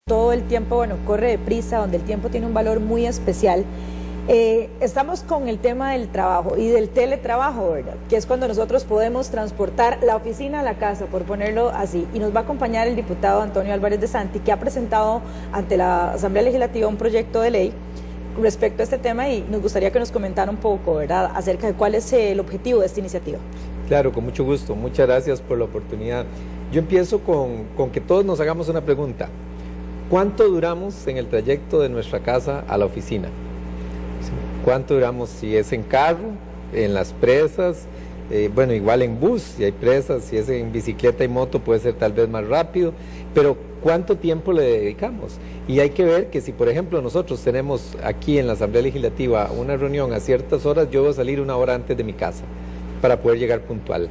todo el tiempo, bueno, corre deprisa, donde el tiempo tiene un valor muy especial. Estamos con el tema del trabajo y del teletrabajo, ¿verdad? Que es cuando nosotros podemos transportar la oficina a la casa, por ponerlo así. Y nos va a acompañar el diputado Antonio Álvarez de Santi, que ha presentado ante la Asamblea Legislativa un proyecto de ley respecto a este tema, y nos gustaría que nos comentara un poco, ¿verdad?, acerca de cuál es el objetivo de esta iniciativa. Claro, con mucho gusto. Muchas gracias por la oportunidad. Yo empiezo con que todos nos hagamos una pregunta. ¿Cuánto duramos en el trayecto de nuestra casa a la oficina? ¿Cuánto duramos si es en carro, en las presas? Bueno, igual en bus, si hay presas, si es en bicicleta y moto puede ser tal vez más rápido, pero ¿cuánto tiempo le dedicamos? Y hay que ver que si, por ejemplo, nosotros tenemos aquí en la Asamblea Legislativa una reunión a ciertas horas, yo voy a salir 1 hora antes de mi casa para poder llegar puntual.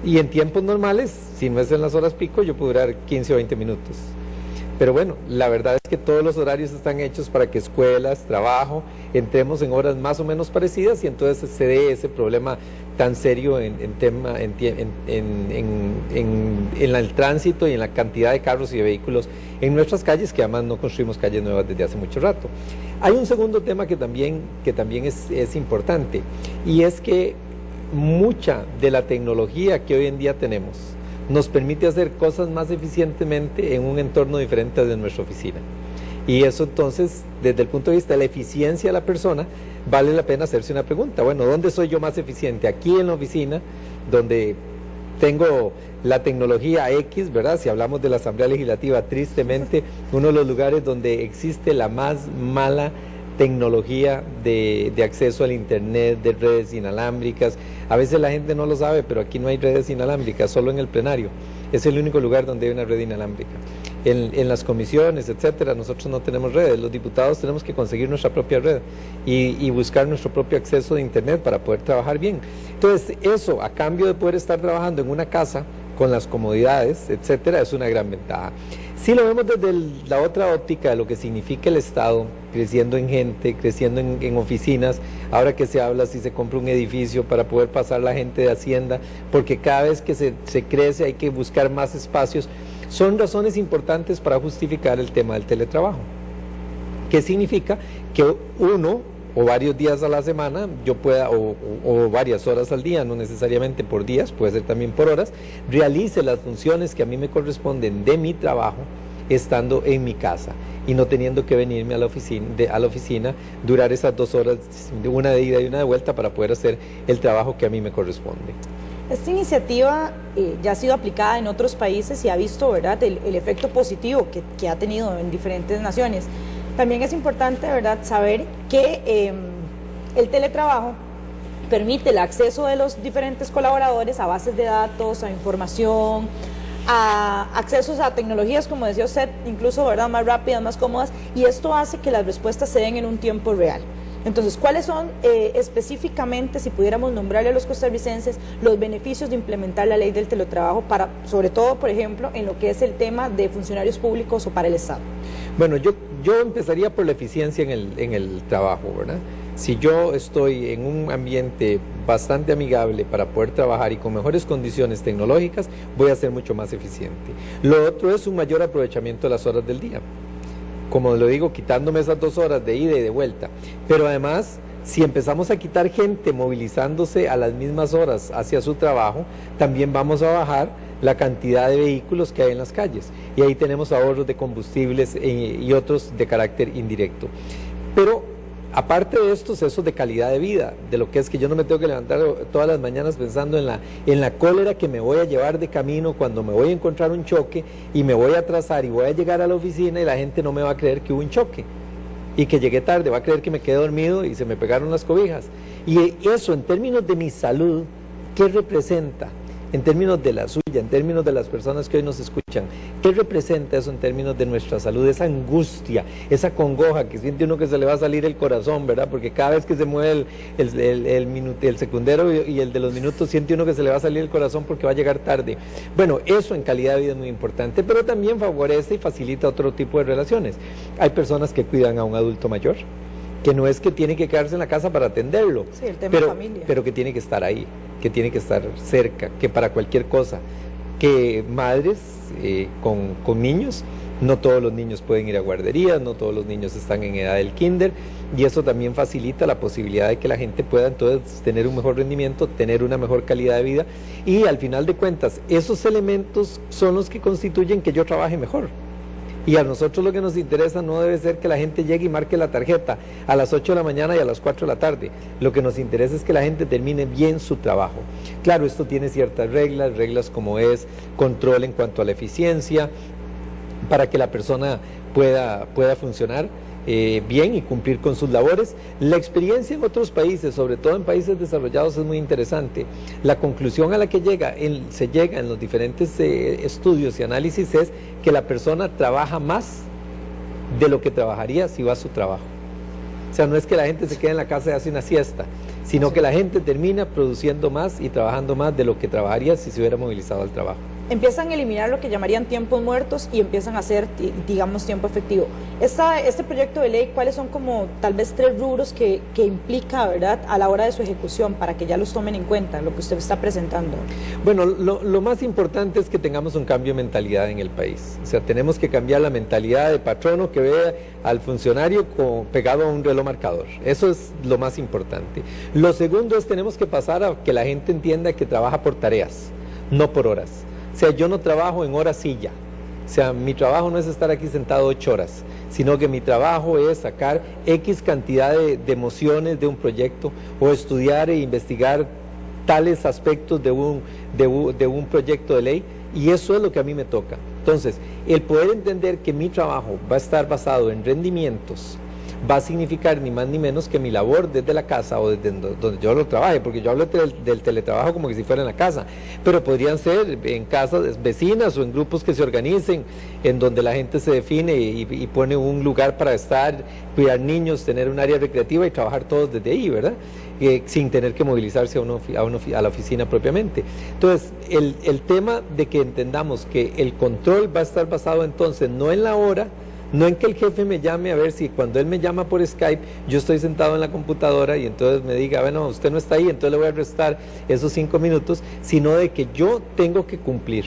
Y en tiempos normales, si no es en las horas pico, yo puedo durar 15 o 20 minutos. Pero bueno, la verdad es que todos los horarios están hechos para que escuelas, trabajo, entremos en horas más o menos parecidas, y entonces se dé ese problema tan serio en el tránsito y en la cantidad de carros y de vehículos en nuestras calles, que además no construimos calles nuevas desde hace mucho rato. Hay un segundo tema que también es importante, y es que mucha de la tecnología que hoy en día tenemos nos permite hacer cosas más eficientemente en un entorno diferente de nuestra oficina. Y eso entonces, desde el punto de vista de la eficiencia de la persona, vale la pena hacerse una pregunta. Bueno, ¿dónde soy yo más eficiente? Aquí en la oficina, donde tengo la tecnología X, ¿verdad? Si hablamos de la Asamblea Legislativa, tristemente, uno de los lugares donde existe la más mala tecnología de acceso al internet, de redes inalámbricas. A veces la gente no lo sabe, pero aquí no hay redes inalámbricas, solo en el plenario. Es el único lugar donde hay una red inalámbrica. En las comisiones, etcétera, nosotros no tenemos redes. Los diputados tenemos que conseguir nuestra propia red y buscar nuestro propio acceso de internet para poder trabajar bien. Entonces, eso, a cambio de poder estar trabajando en una casa con las comodidades, etcétera, es una gran ventaja. Si lo vemos desde la otra óptica de lo que significa el Estado, creciendo en gente, creciendo en oficinas, ahora que se habla si se compra un edificio para poder pasar la gente de Hacienda, porque cada vez que se crece hay que buscar más espacios, son razones importantes para justificar el tema del teletrabajo. ¿Qué significa? Que uno o varios días a la semana yo pueda, o varias horas al día, no necesariamente por días, puede ser también por horas, realice las funciones que a mí me corresponden de mi trabajo estando en mi casa y no teniendo que venirme a la oficina, durar esas 2 horas, una de ida y una de vuelta, para poder hacer el trabajo que a mí me corresponde. Esta iniciativa ya ha sido aplicada en otros países y ha visto, ¿verdad?, el efecto positivo que ha tenido en diferentes naciones. También es importante, ¿verdad?, saber que el teletrabajo permite el acceso de los diferentes colaboradores a bases de datos, a información, a accesos a tecnologías, como decía usted, incluso, ¿verdad?, más rápidas, más cómodas, y esto hace que las respuestas se den en un tiempo real. Entonces, ¿cuáles son específicamente, si pudiéramos nombrarle a los costarricenses, los beneficios de implementar la ley del teletrabajo para, sobre todo, por ejemplo, en lo que es el tema de funcionarios públicos o para el Estado? Bueno, yo empezaría por la eficiencia en el trabajo, ¿verdad? Si yo estoy en un ambiente bastante amigable para poder trabajar y con mejores condiciones tecnológicas, voy a ser mucho más eficiente. Lo otro es un mayor aprovechamiento de las horas del día. Como lo digo, quitándome esas 2 horas de ida y de vuelta. Pero además, si empezamos a quitar gente movilizándose a las mismas horas hacia su trabajo, también vamos a bajar la cantidad de vehículos que hay en las calles. Y ahí tenemos ahorros de combustibles y otros de carácter indirecto. Pero aparte de estos, eso de calidad de vida, de lo que es que yo no me tengo que levantar todas las mañanas pensando en la cólera que me voy a llevar de camino cuando me voy a encontrar un choque y me voy a atrasar y voy a llegar a la oficina y la gente no me va a creer que hubo un choque y que llegué tarde, va a creer que me quedé dormido y se me pegaron las cobijas. Y eso, en términos de mi salud, ¿qué representa? En términos de la suya, en términos de las personas que hoy nos escuchan, ¿qué representa eso en términos de nuestra salud? Esa angustia, esa congoja que siente uno que se le va a salir el corazón, ¿verdad? Porque cada vez que se mueve el secundero y el de los minutos, siente uno que se le va a salir el corazón porque va a llegar tarde. Bueno, eso en calidad de vida es muy importante, pero también favorece y facilita otro tipo de relaciones. Hay personas que cuidan a un adulto mayor, que no es que tiene que quedarse en la casa para atenderlo, sí, el tema de familia, pero que tiene que estar ahí, que tiene que estar cerca, que para cualquier cosa, que madres con niños No todos los niños pueden ir a guarderías, no todos los niños están en edad del kinder, y eso también facilita la posibilidad de que la gente pueda entonces tener un mejor rendimiento, tener una mejor calidad de vida, y al final de cuentas esos elementos son los que constituyen que yo trabaje mejor. Y a nosotros lo que nos interesa no debe ser que la gente llegue y marque la tarjeta a las 8 de la mañana y a las 4 de la tarde. Lo que nos interesa es que la gente termine bien su trabajo. Claro, esto tiene ciertas reglas como es control en cuanto a la eficiencia, para que la persona pueda funcionar bien y cumplir con sus labores. La experiencia en otros países, sobre todo en países desarrollados, es muy interesante. La conclusión a la que se llega en los diferentes estudios y análisis es que la persona trabaja más de lo que trabajaría si va a su trabajo. O sea, no es que la gente se quede en la casa y hace una siesta, sino que la gente termina produciendo más y trabajando más de lo que trabajaría si se hubiera movilizado al trabajo. Empiezan a eliminar lo que llamarían tiempos muertos y empiezan a hacer, digamos, tiempo efectivo. Este proyecto de ley, ¿cuáles son como tal vez 3 rubros que implica, verdad, a la hora de su ejecución, para que ya los tomen en cuenta, lo que usted está presentando? Bueno, lo más importante es que tengamos un cambio de mentalidad en el país. O sea, tenemos que cambiar la mentalidad de patrono que ve al funcionario pegado a un reloj marcador. Eso es lo más importante. Lo segundo es tenemos que pasar a que la gente entienda que trabaja por tareas, no por horas. O sea, yo no trabajo en horas silla. O sea, mi trabajo no es estar aquí sentado 8 horas, sino que mi trabajo es sacar X cantidad de emociones de un proyecto, o estudiar e investigar tales aspectos de un proyecto de ley, y eso es lo que a mí me toca. Entonces, el poder entender que mi trabajo va a estar basado en rendimientos, va a significar ni más ni menos que mi labor desde la casa o desde donde yo lo trabaje, porque yo hablo del teletrabajo como que si fuera en la casa, pero podrían ser en casas vecinas o en grupos que se organicen, en donde la gente se define y pone un lugar para estar, cuidar niños, tener un área recreativa y trabajar todos desde ahí, ¿verdad? Sin tener que movilizarse a la oficina propiamente. Entonces, el tema de que entendamos que el control va a estar basado entonces no en la hora, no en que el jefe me llame a ver si cuando él me llama por Skype, yo estoy sentado en la computadora y entonces me diga, bueno, usted no está ahí, entonces le voy a restar esos 5 minutos, sino de que yo tengo que cumplir.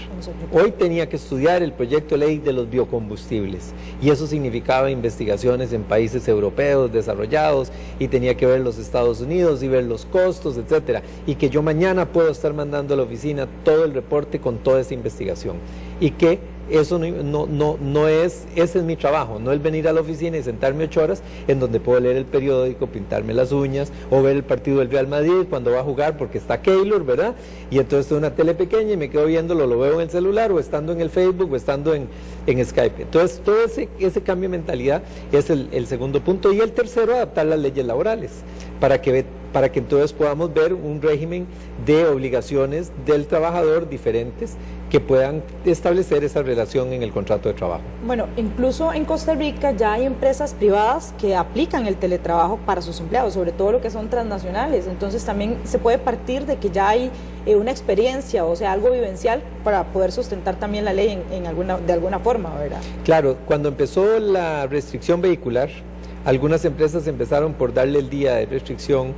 Hoy tenía que estudiar el proyecto de ley de los biocombustibles, y eso significaba investigaciones en países europeos desarrollados, y tenía que ver los Estados Unidos y ver los costos, etcétera, y que yo mañana puedo estar mandando a la oficina todo el reporte con toda esa investigación, y que eso no es, ese es mi trabajo, no es venir a la oficina y sentarme 8 horas en donde puedo leer el periódico, pintarme las uñas o ver el partido del Real Madrid cuando va a jugar porque está Keylor, ¿verdad? Y entonces tengo una tele pequeña y me quedo viéndolo, lo veo en el celular o estando en el Facebook o estando en Skype. Entonces todo ese cambio de mentalidad es el segundo punto. Y el tercero, adaptar las leyes laborales para que entonces podamos ver un régimen de obligaciones del trabajador diferentes que puedan establecer esa relación en el contrato de trabajo. Bueno, incluso en Costa Rica ya hay empresas privadas que aplican el teletrabajo para sus empleados, sobre todo lo que son transnacionales. Entonces también se puede partir de que ya hay una experiencia, o sea, algo vivencial para poder sustentar también la ley de alguna forma, ¿verdad? Claro, cuando empezó la restricción vehicular, algunas empresas empezaron por darle el día de restricción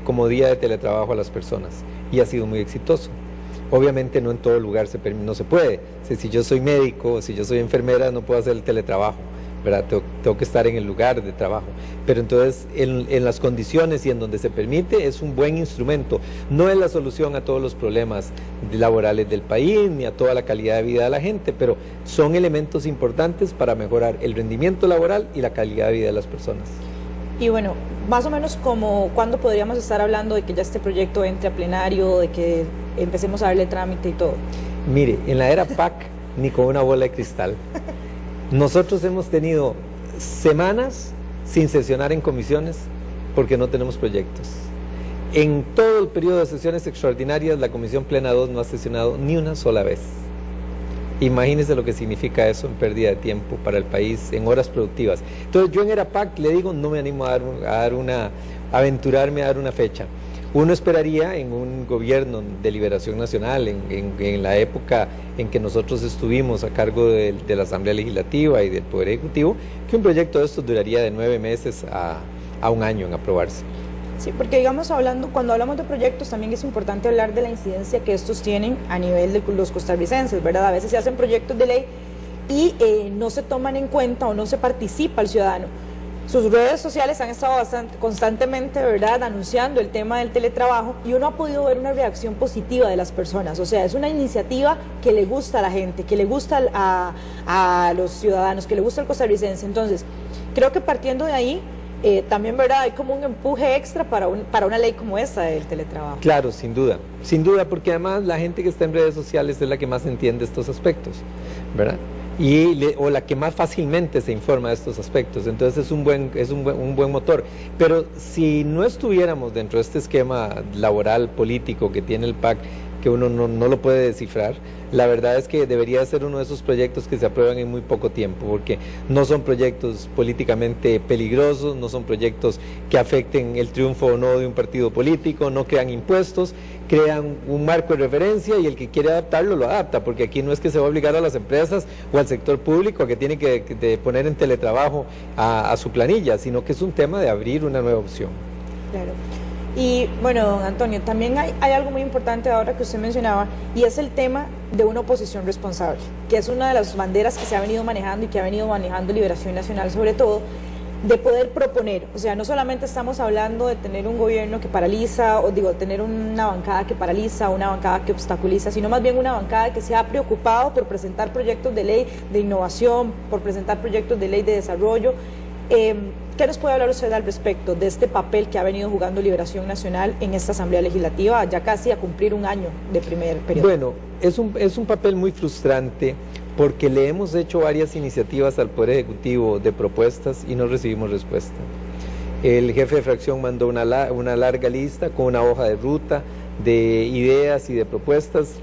como día de teletrabajo a las personas, y ha sido muy exitoso. Obviamente no en todo lugar no se puede. Si yo soy médico, si yo soy enfermera, no puedo hacer el teletrabajo, ¿verdad? Tengo que estar en el lugar de trabajo. Pero entonces, en las condiciones y en donde se permite, es un buen instrumento. No es la solución a todos los problemas laborales del país, ni a toda la calidad de vida de la gente, pero son elementos importantes para mejorar el rendimiento laboral y la calidad de vida de las personas. Y bueno, más o menos como cuándo podríamos estar hablando de que ya este proyecto entre a plenario, de que empecemos a darle trámite y todo. Mire, en la era PAC, ni con una bola de cristal. Nosotros hemos tenido semanas sin sesionar en comisiones porque no tenemos proyectos. En todo el periodo de sesiones extraordinarias, la Comisión Plena 2 no ha sesionado ni una sola vez. Imagínense lo que significa eso en pérdida de tiempo para el país, en horas productivas. Entonces yo en ERAPAC le digo, no me animo a aventurarme a dar una fecha. Uno esperaría en un gobierno de liberación nacional, en la época en que nosotros estuvimos a cargo de la Asamblea Legislativa y del Poder Ejecutivo, que un proyecto de estos duraría de 9 meses a un año en aprobarse. Sí, porque digamos, cuando hablamos de proyectos también es importante hablar de la incidencia que estos tienen a nivel de los costarricenses, ¿verdad? A veces se hacen proyectos de ley y no se toman en cuenta o no se participa al ciudadano. Sus redes sociales han estado constantemente, ¿verdad?, anunciando el tema del teletrabajo, y uno ha podido ver una reacción positiva de las personas. O sea, es una iniciativa que le gusta a la gente, que le gusta a los ciudadanos, que le gusta al costarricense. Entonces, creo que partiendo de ahí, también, ¿verdad?, hay como un empuje extra para una ley como esta del teletrabajo. Claro, sin duda, porque además la gente que está en redes sociales es la que más entiende estos aspectos, ¿verdad? O la que más fácilmente se informa de estos aspectos. Entonces es un buen motor. Pero si no estuviéramos dentro de este esquema laboral, político que tiene el PAC, que uno no lo puede descifrar, la verdad es que debería ser uno de esos proyectos que se aprueban en muy poco tiempo, porque no son proyectos políticamente peligrosos, no son proyectos que afecten el triunfo o no de un partido político, no crean impuestos, crean un marco de referencia, y el que quiere adaptarlo lo adapta, porque aquí no es que se va a obligar a las empresas o al sector público a que tiene que poner en teletrabajo a su planilla, sino que es un tema de abrir una nueva opción. Claro. Y bueno, don Antonio, también hay algo muy importante ahora que usted mencionaba, y es el tema de una oposición responsable, que es una de las banderas que se ha venido manejando y que ha venido manejando Liberación Nacional, sobre todo, de poder proponer. O sea, no solamente estamos hablando de tener un gobierno que paraliza, o digo, tener una bancada que paraliza, una bancada que obstaculiza, sino más bien una bancada que se ha preocupado por presentar proyectos de ley de innovación, por presentar proyectos de ley de desarrollo. ¿Qué nos puede hablar usted al respecto de este papel que ha venido jugando Liberación Nacional en esta Asamblea Legislativa, ya casi a cumplir un año de primer periodo? Bueno, es un papel muy frustrante, porque le hemos hecho varias iniciativas al Poder Ejecutivo de propuestas y no recibimos respuesta. El jefe de fracción mandó una larga lista con una hoja de ruta de ideas y de propuestas,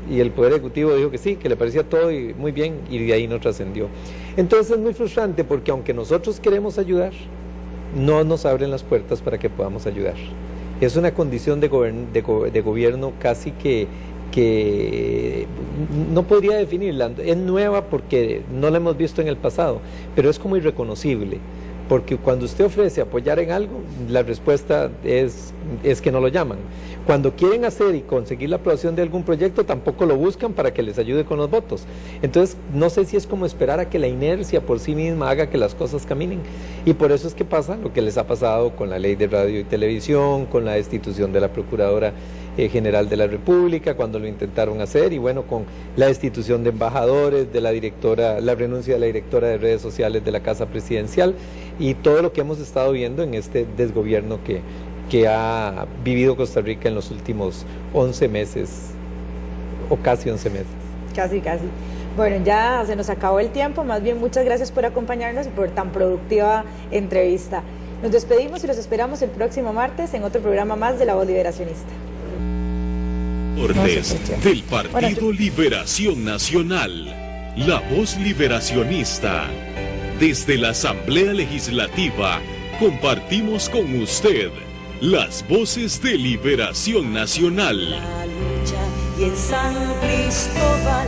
y el Poder Ejecutivo dijo que sí, que le parecía todo y muy bien, y de ahí no trascendió. Entonces es muy frustrante, porque aunque nosotros queremos ayudar, no nos abren las puertas para que podamos ayudar. Es una condición de gobierno casi que no podría definirla. Es nueva porque no la hemos visto en el pasado, pero es como irreconocible, porque cuando usted ofrece apoyar en algo, la respuesta es que no lo llaman. Cuando quieren hacer y conseguir la aprobación de algún proyecto, tampoco lo buscan para que les ayude con los votos. Entonces, no sé si es como esperar a que la inercia por sí misma haga que las cosas caminen. Y por eso es que pasa lo que les ha pasado con la ley de radio y televisión, con la destitución de la Procuradora General de la República, cuando lo intentaron hacer, y bueno, con la destitución de embajadores, de la renuncia de la directora de redes sociales de la Casa Presidencial, y todo lo que hemos estado viendo en este desgobierno que ha vivido Costa Rica en los últimos 11 meses, o casi 11 meses. Casi. Bueno, ya se nos acabó el tiempo. Más bien, muchas gracias por acompañarnos y por tan productiva entrevista. Nos despedimos y los esperamos el próximo martes en otro programa más de La Voz Liberacionista. Del Partido Liberación Nacional, La Voz Liberacionista. Desde la Asamblea Legislativa, compartimos con usted las voces de Liberación Nacional. La lucha y en San Cristóbal